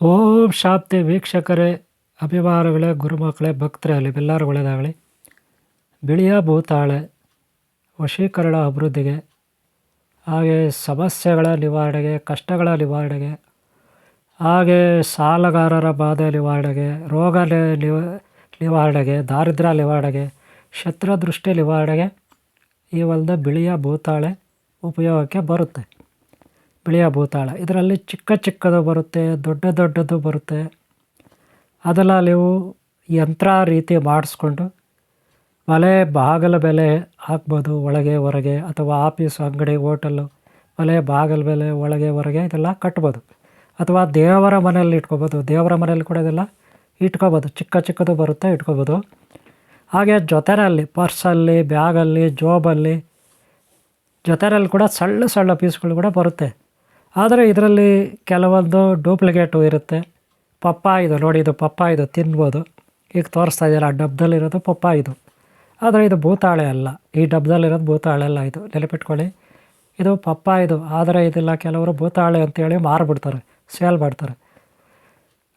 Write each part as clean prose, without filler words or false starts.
ಓಂ ಶಾಂತಿ ವೀಕ್ಷಕರೇ, ಅಭಿಮಾನಿಗಳೇ, ಗುರುಮಕ್ಕಳೇ, ಭಕ್ತರೇ ಅಲ್ಲಿ ಎಲ್ಲರೂ ಒಳ್ಳೆಯದಾಗಲಿ. ಬಿಳಿಯ ಭೂತಾಳೆ ವಶೀಕರಣ ಅಭಿವೃದ್ಧಿಗೆ, ಹಾಗೆ ಸಮಸ್ಯೆಗಳ ನಿವಾರಣೆಗೆ, ಕಷ್ಟಗಳ ನಿವಾರಣೆಗೆ, ಹಾಗೆ ಸಾಲಗಾರರ ಬಾಧೆ ನಿವಾರಣೆಗೆ, ರೋಗ ನಿವಾರಣೆಗೆ, ದಾರಿದ್ರ್ಯ ನಿವಾರಣೆಗೆ, ಶತ್ರುದೃಷ್ಟಿ ನಿವಾರಣೆಗೆ ಈ ಒಂದು ಬಿಳಿಯ ಭೂತಾಳೆ ಉಪಯೋಗಕ್ಕೆ ಬರುತ್ತೆ. ಬಿಳಿಯ ಭೂತಾಳೆ ಇದರಲ್ಲಿ ಚಿಕ್ಕ ಚಿಕ್ಕದು ಬರುತ್ತೆ, ದೊಡ್ಡ ದೊಡ್ಡದು ಬರುತ್ತೆ. ಅದೆಲ್ಲ ನೀವು ಯಂತ್ರ ರೀತಿ ಮಾಡಿಸ್ಕೊಂಡು ಮನೆ ಬಾಗಿಲ ಮೇಲೆ ಹಾಕ್ಬೋದು, ಒಳಗೆ ಹೊರಗೆ, ಅಥವಾ ಆಫೀಸ್, ಅಂಗಡಿ, ಹೋಟೆಲ್ಲು ಮನೆ ಬಾಗಿಲ ಮೇಲೆ ಒಳಗೆ ಹೊರಗೆ ಇದೆಲ್ಲ ಕಟ್ಬೋದು. ಅಥವಾ ದೇವರ ಮನೆಯಲ್ಲಿ ಇಟ್ಕೊಬೋದು. ದೇವರ ಮನೆಯಲ್ಲಿ ಕೂಡ ಇದೆಲ್ಲ ಇಟ್ಕೊಬೋದು. ಚಿಕ್ಕ ಚಿಕ್ಕದು ಬರುತ್ತೆ, ಇಟ್ಕೊಬೋದು. ಹಾಗೆ ಜೊತೆಯಲ್ಲಿ ಪರ್ಸಲ್ಲಿ, ಬ್ಯಾಗಲ್ಲಿ, ಜೋಬಲ್ಲಿ, ಜೊತೆಯಲ್ಲಿ ಕೂಡ ಸಣ್ಣ ಸಣ್ಣ ಪೀಸ್ಗಳು ಕೂಡ ಬರುತ್ತೆ. ಆದರೆ ಇದರಲ್ಲಿ ಕೆಲವೊಂದು ಡೂಪ್ಲಿಕೇಟು ಇರುತ್ತೆ. ಪಪ್ಪಾಯಿದು ನೋಡಿ, ಇದು ಪಪ್ಪಾಯಿದು ತಿನ್ಬೋದು. ಈಗ ತೋರಿಸ್ತಾ ಇದೆಯಲ್ಲ, ಡಬ್ಬದಲ್ಲಿರೋದು ಪಪ್ಪಾಯಿದು. ಆದರೆ ಇದು ಭೂತಾಳೆ ಅಲ್ಲ. ಈ ಡಬ್ಬದಲ್ಲಿರೋದು ಭೂತಾಳೆ ಅಲ್ಲ, ಇದು ನೆನಪಿಟ್ಕೊಳ್ಳಿ. ಇದು ಪಪ್ಪಾಯಿದು. ಆದರೆ ಇದೆಲ್ಲ ಕೆಲವರು ಭೂತಾಳೆ ಅಂತೇಳಿ ಮಾರಿಬಿಡ್ತಾರೆ, ಸೇಲ್ ಮಾಡ್ತಾರೆ.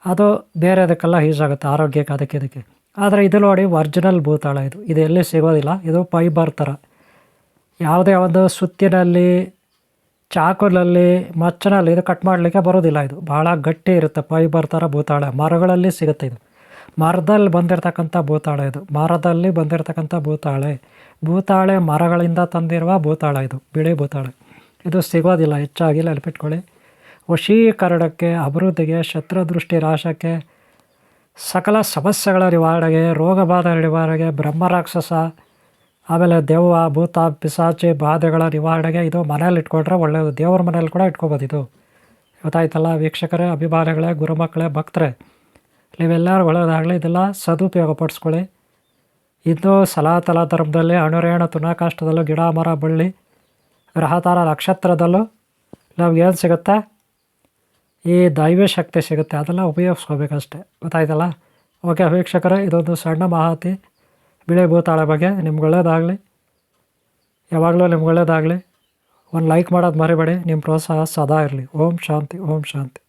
ಅದು ಬೇರೆದಕ್ಕೆಲ್ಲ ಯೂಸ್ ಆಗುತ್ತೆ, ಆರೋಗ್ಯಕ್ಕೆ, ಅದಕ್ಕೆ ಇದಕ್ಕೆ. ಆದರೆ ಇದು ನೋಡಿ ಒರಿಜಿನಲ್ ಭೂತಾಳೆ ಇದು. ಇದು ಎಲ್ಲಿ ಸಿಗೋದಿಲ್ಲ. ಇದು ಫೈಬರ್ ಥರ. ಯಾವುದೇ ಒಂದು ಸುತ್ತಿನಲ್ಲಿ, ಚಾಕುನಲ್ಲಿ, ಮಚ್ಚನಲ್ಲಿ ಇದು ಕಟ್ ಮಾಡಲಿಕ್ಕೆ ಬರೋದಿಲ್ಲ. ಇದು ಭಾಳ ಗಟ್ಟಿ ಇರುತ್ತೆ, ಫೈಬರ್ ಥರ ಭೂತಾಳೆ. ಮರಗಳಲ್ಲಿ ಸಿಗುತ್ತೆ ಇದು. ಮರದಲ್ಲಿ ಬಂದಿರತಕ್ಕಂಥ ಭೂತಾಳೆ ಇದು. ಮರದಲ್ಲಿ ಬಂದಿರತಕ್ಕಂಥ ಭೂತಾಳೆ. ಭೂತಾಳೆ ಮರಗಳಿಂದ ತಂದಿರುವ ಭೂತಾಳೆ ಇದು, ಬಿಳಿ ಭೂತಾಳೆ. ಇದು ಸಿಗೋದಿಲ್ಲ ಹೆಚ್ಚಾಗಿ, ನೆನಪಿಟ್ಕೊಳ್ಳಿ. ವಶೀಕರಣಕ್ಕೆ, ಅಭಿವೃದ್ಧಿಗೆ, ಶತ್ರುದೃಷ್ಟಿ ನಾಶಕ್ಕೆ, ಸಕಲ ಸಮಸ್ಯೆಗಳ ನಿವಾರಣೆಗೆ, ರೋಗಬಾಧ ನಿವಾರಣೆಗೆ, ಬ್ರಹ್ಮರಾಕ್ಷಸ, ಆಮೇಲೆ ದೆವ್ವ, ಭೂತ, ಪಿಶಾಚಿ ಬಾಧೆಗಳ ನಿವಾರಣೆಗೆ ಇದು ಮನೇಲಿ ಇಟ್ಕೊಂಡ್ರೆ ಒಳ್ಳೆಯದು. ದೇವ್ರ ಮನೇಲಿ ಕೂಡ ಇಟ್ಕೊಬೋದು ಇದು. ಗೊತ್ತಾಯ್ತಲ್ಲ ವೀಕ್ಷಕರೇ, ಅಭಿಮಾನಿಗಳೇ, ಗುರುಮಕ್ಕಳೇ, ಭಕ್ತರೇ, ನೀವೆಲ್ಲರೂ ಒಳ್ಳೆಯದಾಗಲಿ. ಇದೆಲ್ಲ ಸದುಪಯೋಗ ಪಡಿಸ್ಕೊಳ್ಳಿ. ಇದು ಸನಾತನ ಧರ್ಮದಲ್ಲಿ ಅಣುರೇಣು ತುನಾಕಾಷ್ಟದಲ್ಲೂ, ಗಿಡ ಮರ ಬಳ್ಳಿ ಗ್ರಹತಾರ ನಕ್ಷತ್ರದಲ್ಲೂ ನಮಗೇನು ಸಿಗುತ್ತೆ, ಈ ದೈವ ಶಕ್ತಿ ಸಿಗುತ್ತೆ. ಅದೆಲ್ಲ ಉಪಯೋಗಿಸ್ಕೋಬೇಕಷ್ಟೆ. ಗೊತ್ತಾಯ್ತಲ್ಲ. ಓಕೆ ವೀಕ್ಷಕರೇ, ಇದೊಂದು ಸಣ್ಣ ಮಾಹಿತಿ ಬಿಳಿ ಭೂತಾಳೆ ಬಗ್ಗೆ. ನಿಮ್ಗೆ ಒಳ್ಳೆಯದಾಗಲಿ. ಯಾವಾಗಲೂ ನಿಮ್ಗೆ ಒಳ್ಳೆಯದಾಗಲಿ. ಒಂದು ಲೈಕ್ ಮಾಡೋದು ಮರಿಬೇಡಿ. ನಿಮ್ಮ ಪ್ರೋತ್ಸಾಹ ಸದಾ ಇರಲಿ. ಓಂ ಶಾಂತಿ, ಓಂ ಶಾಂತಿ.